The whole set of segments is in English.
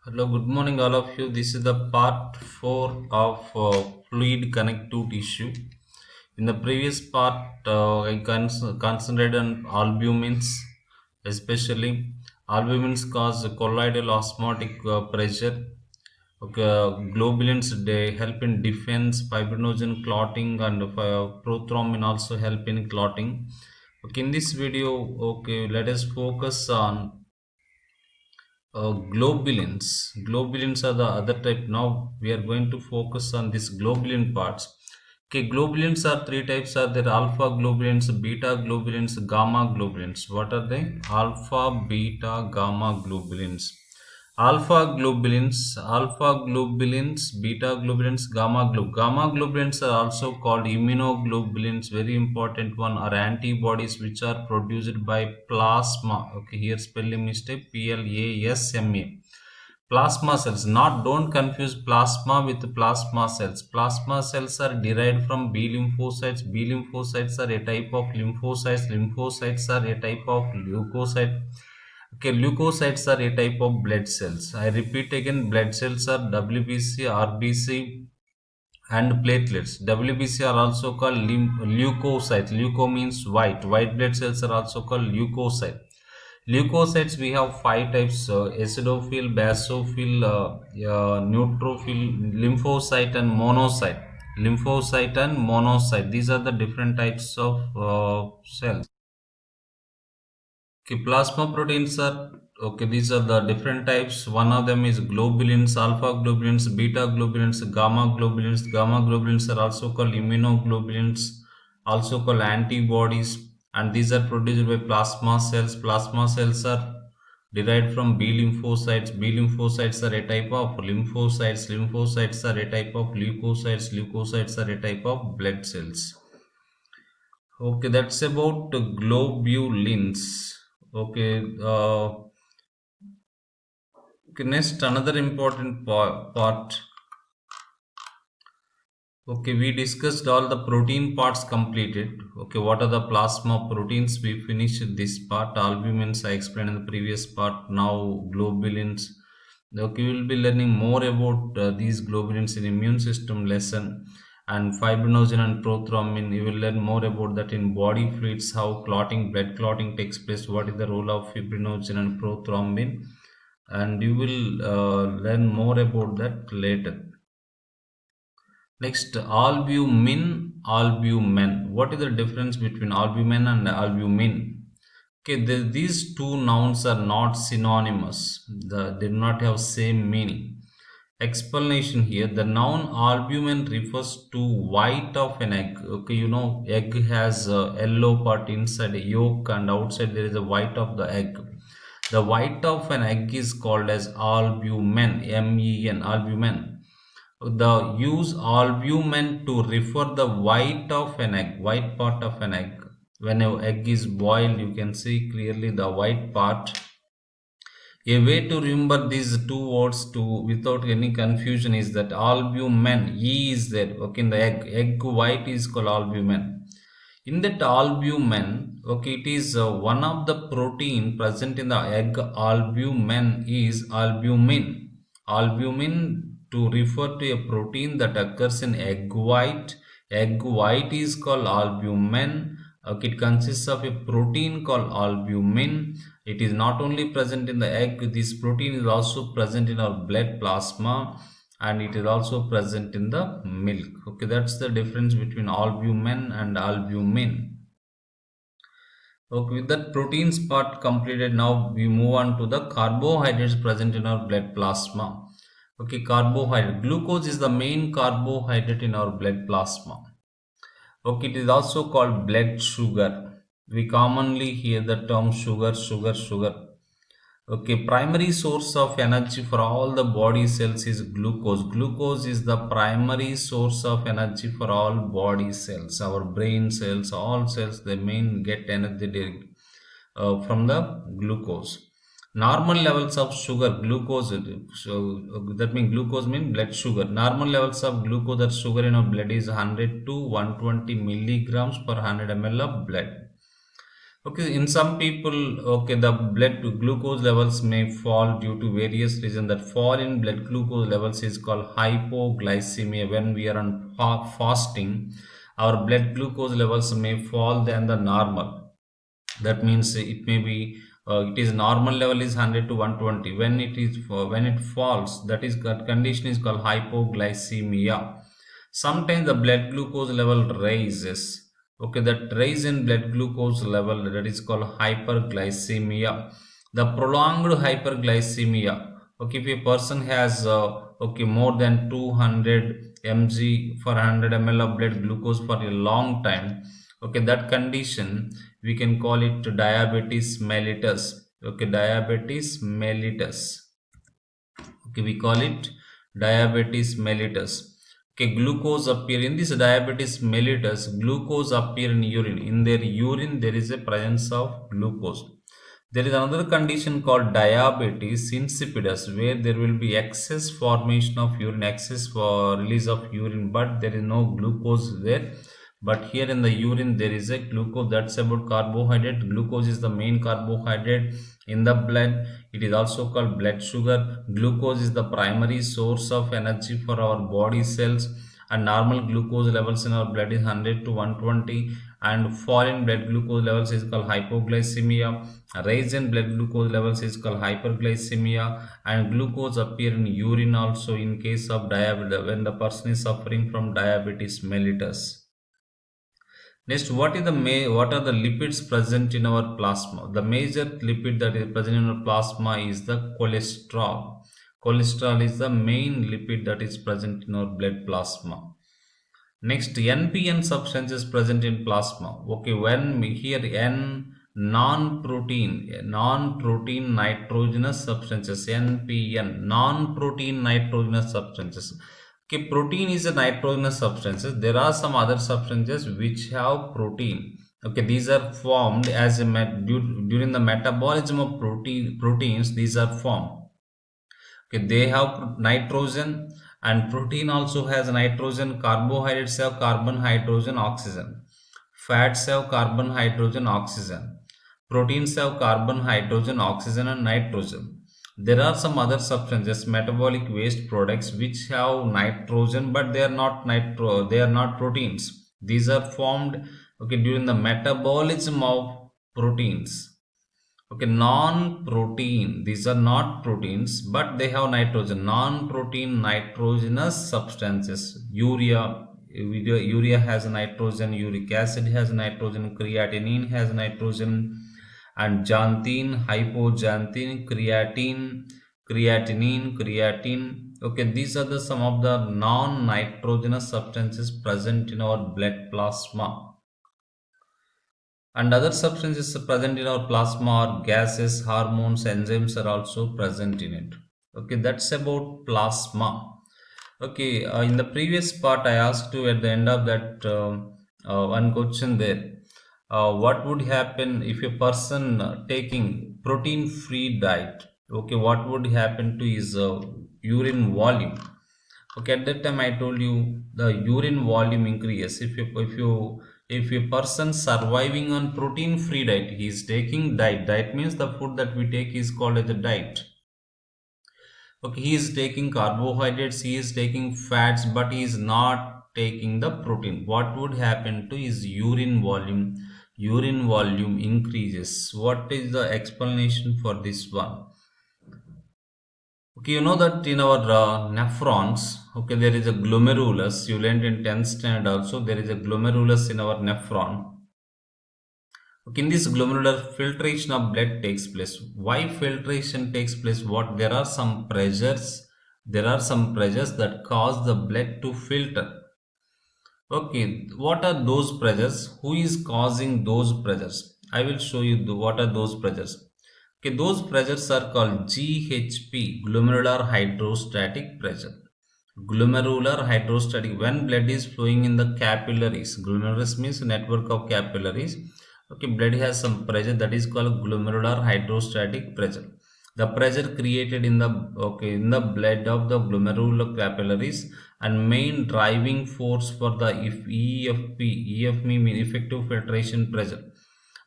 Hello, good morning, all of you. This is the part 4 of fluid connective tissue. In the previous part, I concentrated on albumins, especially albumins cause colloidal osmotic pressure. Okay, globulins they help in defense, fibrinogen clotting, and prothrombin also help in clotting. Okay, in this video, okay, let us focus on globulins. Globulins are the other type. Now we are going to focus on this globulin parts. Okay, globulins are three types. Are there alpha globulins, beta globulins, gamma globulins? What are they? Alpha, beta, gamma globulins. Alpha globulins, beta globulins, gamma globulins are also called immunoglobulins. Very important one are antibodies which are produced by plasma. Okay, here spelling mistake. PLASMA. Plasma cells. Not don't confuse plasma with plasma cells. Plasma cells are derived from B lymphocytes. B lymphocytes are a type of lymphocytes. Lymphocytes are a type of leukocyte. Okay, leukocytes are a type of blood cells. I repeat again, blood cells are WBC, RBC, and platelets. WBC are also called leukocytes. Leuko means white. White blood cells are also called leukocyte. Leukocytes we have five types: acidophil, basophil, neutrophil, lymphocyte, and monocyte. Lymphocyte and monocyte. These are the different types of cells. Okay, plasma proteins are okay. These are the different types. One of them is globulins, alpha globulins, beta globulins, gamma globulins. Gamma globulins are also called immunoglobulins, also called antibodies, and these are produced by plasma cells. Plasma cells are derived from B lymphocytes. B lymphocytes are a type of lymphocytes. Lymphocytes are a type of leukocytes. Leukocytes are a type of blood cells. Okay, that's about the globulins. Okay, okay, next another important part. Okay, we discussed all the protein parts completed. Okay, what are the plasma proteins? We finished this part. Albumins I explained in the previous part. Now globulins. Okay, we will be learning more about these globulins in immune system lesson and fibrinogen and prothrombin. You will learn more about that in body fluids, how clotting, blood clotting takes place, what is the role of fibrinogen and prothrombin, and you will learn more about that later. Next, albumin. What is the difference between albumin and albumin? Okay, these two nouns are not synonymous. They do not have same meaning. Explanation here: the noun albumin refers to white of an egg. Okay, you know, egg has a yellow part inside a yolk, and outside there is a white of the egg. The white of an egg is called as albumen. Men, albumen. The use albumen to refer the white of an egg, white part of an egg. When an egg is boiled, you can see clearly the white part. A way to remember these two words to without any confusion is that albumen, E is there. Okay, in the egg white is called albumen. In that albumen, okay, it is one of the protein present in the egg. Albumen is albumin. Albumin to refer to a protein that occurs in egg white. Egg white is called albumen. Okay, it consists of a protein called albumin. It is not only present in the egg, this protein is also present in our blood plasma, and it is also present in the milk. Okay, that's the difference between albumin and albumin. Okay, with that proteins part completed, now we move on to the carbohydrates present in our blood plasma. Okay, carbohydrate. Glucose is the main carbohydrate in our blood plasma. Okay, it is also called blood sugar. We commonly hear the term sugar, sugar, sugar. Okay, primary source of energy for all the body cells is glucose. Glucose is the primary source of energy for all body cells. Our brain cells, all cells, they main get energy from the glucose. Normal levels of sugar, glucose, so that means glucose means blood sugar. Normal levels of glucose or sugar in our blood is 100 to 120 milligrams per 100 ml of blood. Okay, in some people, okay, the blood glucose levels may fall due to various reasons. That fall in blood glucose levels is called hypoglycemia. When we are on fasting, our blood glucose levels may fall than the normal. That means it may be it is normal level is 100 to 120. When it is when it falls, that condition is called hypoglycemia. Sometimes the blood glucose level rises. Okay, that rise in blood glucose level, that is called hyperglycemia. The prolonged hyperglycemia. Okay, if a person has okay more than 200 mg for 100 ml of blood glucose for a long time, okay, that condition we can call it diabetes mellitus. Okay, diabetes mellitus. Okay, we call it diabetes mellitus. Okay, glucose appear in this diabetes mellitus. Glucose appear in urine. In their urine, there is a presence of glucose. There is another condition called diabetes insipidus, where there will be excess formation of urine, excess for release of urine, but there is no glucose there. But here in the urine, there is a glucose. That's about carbohydrate. Glucose is the main carbohydrate in the blood. It is also called blood sugar. Glucose is the primary source of energy for our body cells, and normal glucose levels in our blood is 100 to 120, and fall in blood glucose levels is called hypoglycemia. Rise in blood glucose levels is called hyperglycemia, and glucose appear in urine also in case of diabetes when the person is suffering from diabetes mellitus. Next, what are the lipids present in our plasma? The major lipid that is present in our plasma is the cholesterol. Cholesterol is the main lipid that is present in our blood plasma. Next, NPN substance is present in plasma. Okay, when we hear N, non-protein nitrogenous substances, NPN, non-protein nitrogenous substances. Okay, protein is a nitrogenous substances. There are some other substances which have protein. Okay, these are formed as during the metabolism of proteins. These are formed. Okay, they have nitrogen, and protein also has nitrogen. Carbohydrates have carbon, hydrogen, oxygen. Fats have carbon, hydrogen, oxygen. Proteins have carbon, hydrogen, oxygen, and nitrogen. There are some other substances, metabolic waste products, which have nitrogen, but they are not proteins. These are formed, okay, during the metabolism of proteins. Okay, non-protein. These are not proteins, but they have nitrogen. Non-protein nitrogenous substances. Urea has nitrogen. Uric acid has nitrogen. Creatinine has nitrogen, and xanthine, hypoxanthine, creatine. Okay, these are the some of the non-nitrogenous substances present in our blood plasma. And other substances present in our plasma are gases, hormones, enzymes are also present in it. Okay, that's about plasma. Okay, in the previous part, I asked you at the end of that one question there. What would happen if a person taking protein-free diet? Okay, what would happen to his urine volume? Okay, at that time I told you the urine volume increases. If a person surviving on protein free diet, he is taking diet. Diet means the food that we take is called as a diet. Okay, he is taking carbohydrates, he is taking fats, but he is not taking the protein. What would happen to his urine volume? Urine volume increases. What is the explanation for this one? Okay, you know that in our nephrons, okay, there is a glomerulus. You learned in 10th standard also. There is a glomerulus in our nephron. Okay, in this glomerular, filtration of blood takes place. Why filtration takes place? What there are some pressures. There are some pressures that cause the blood to filter. Okay, what are those pressures? Who is causing those pressures? I will show you what are those pressures. Okay, those pressures are called GHP, glomerular hydrostatic pressure. Glomerular hydrostatic, when blood is flowing in the capillaries, glomerulus means network of capillaries. Okay, blood has some pressure that is called glomerular hydrostatic pressure. The pressure created in the blood of the glomerular capillaries, and main driving force for the EFP, EFP mean effective filtration pressure.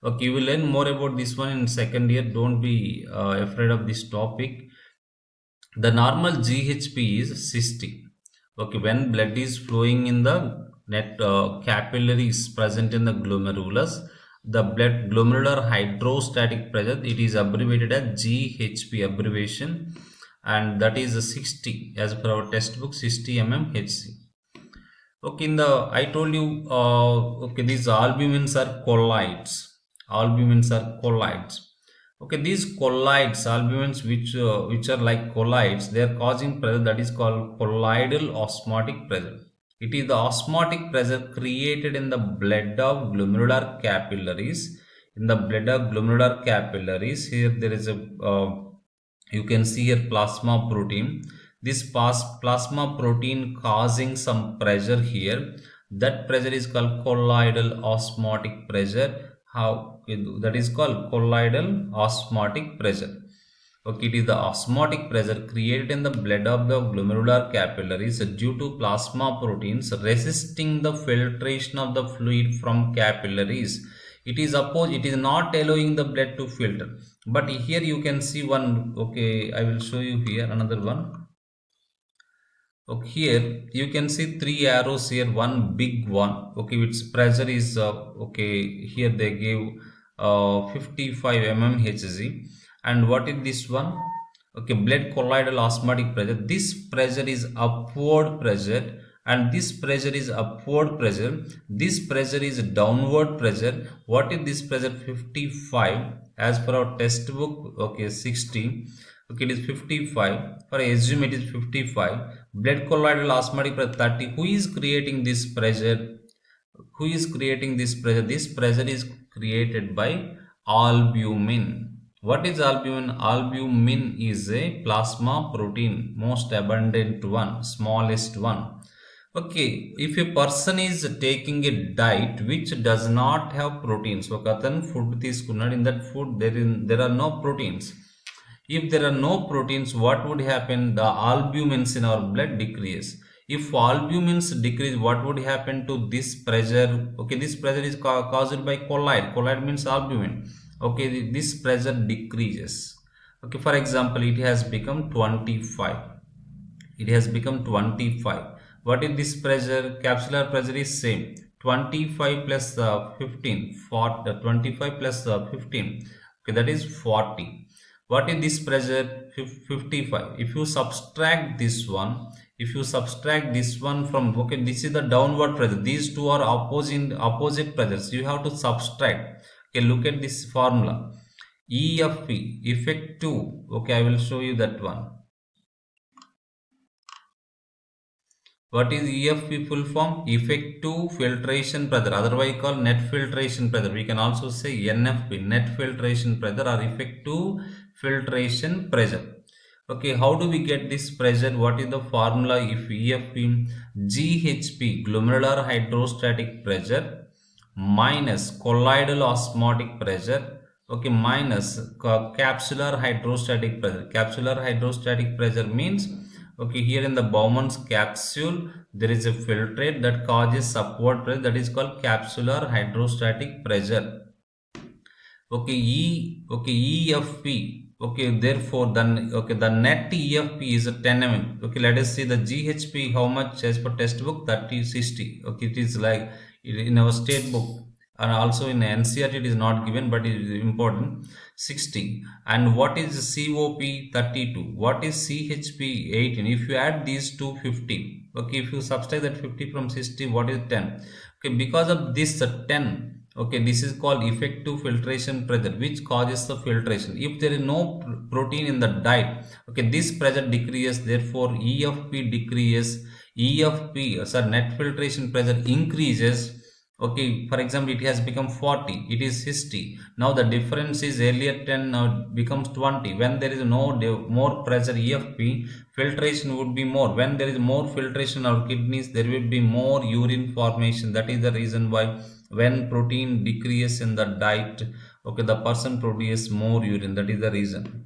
Okay, you will learn more about this one in second year. Don't be afraid of this topic. The normal GHP is 60. Okay, when blood is flowing in the net capillaries present in the glomerulus, the blood glomerular hydrostatic pressure, it is abbreviated as GHP abbreviation, and that is 60 as per our textbook, 60 mmHg. Okay, in the I told you, okay, these albumins are colloids. Albumins are colloids. Okay, these colloids, albumins which are like colloids, they are causing pressure that is called colloidal osmotic pressure. It is the osmotic pressure created in the blood of glomerular capillaries. In the blood of glomerular capillaries, here there is a you can see here plasma protein. This plasma protein causing some pressure here. That pressure is called colloidal osmotic pressure. How that is called colloidal osmotic pressure. Okay, it is the osmotic pressure created in the blood of the glomerular capillaries due to plasma proteins resisting the filtration of the fluid from capillaries. It is it is not allowing the blood to filter. But here you can see one. Okay, I will show you here another one. Okay, here you can see three arrows here, one big one. Okay, its pressure is okay, here they gave 55 mmHg. And what is this one? Okay, blood colloidal osmotic pressure. This pressure is upward pressure, and this pressure is upward pressure. This pressure is downward pressure. What is this pressure? 55 as per our textbook. Okay, 60. Okay, it is 55. For assume it is 55. Blood colloidal osmotic pressure 30. Who is creating this pressure? Who is creating this pressure? This pressure is created by albumin. What is albumin? Albumin is a plasma protein, most abundant one, smallest one. Okay, if a person is taking a diet which does not have proteins, ఒక అతను food తీసుకున్నాడు, in that food there are no proteins. If there are no proteins, what would happen? The albumins in our blood decrease. If albumins decrease, what would happen to this pressure? Okay, this pressure is caused by colloid. Colloid means albumin. Okay, this pressure decreases. Okay, for example, it has become 25. It has become 25. What is this pressure? Capsular pressure is same, 25 plus 15, 40, 25 plus 15. Okay, that is 40. What is this pressure? 55. If you subtract this one, from, okay, this is the downward pressure. These two are opposite pressures. You have to subtract. Okay, look at this formula. EFP, effective. Okay, I will show you that one. What is EFP full form? Effective filtration pressure, otherwise called net filtration pressure. We can also say NFP, net filtration pressure, or effective filtration pressure. Okay, how do we get this pressure? What is the formula? If EFP, GHP, glomerular hydrostatic pressure, minus colloidal osmotic pressure, okay, minus capsular hydrostatic pressure. Capsular hydrostatic pressure means, okay, here in the Bowman's capsule there is a filtrate that causes upward pressure, that is called capsular hydrostatic pressure. Okay, EFP. Okay, therefore then, okay, the net EFP is 10 mm. Okay, let us see the GHP, how much as per textbook, 30, 60. Okay, it is like in our state book, and also in NCERT it is not given, but it is important, 60. And what is COP? 32. What is CHP? 18. If you add these two, 50. Okay, if you subtract that 50 from 60, what is 10? Okay, because of this 10, okay, this is called effective filtration pressure, which causes the filtration. If there is no protein in the diet, okay, this pressure decreases, therefore EFP decreases. EFP, sorry, net filtration pressure increases. Okay, for example, it has become 40, it is 60. Now the difference is earlier 10, now becomes 20. When there is no more pressure, EFP filtration would be more. When there is more filtration in our kidneys, there will be more urine formation. That is the reason why when protein decreases in the diet, okay, the person produces more urine. That is the reason.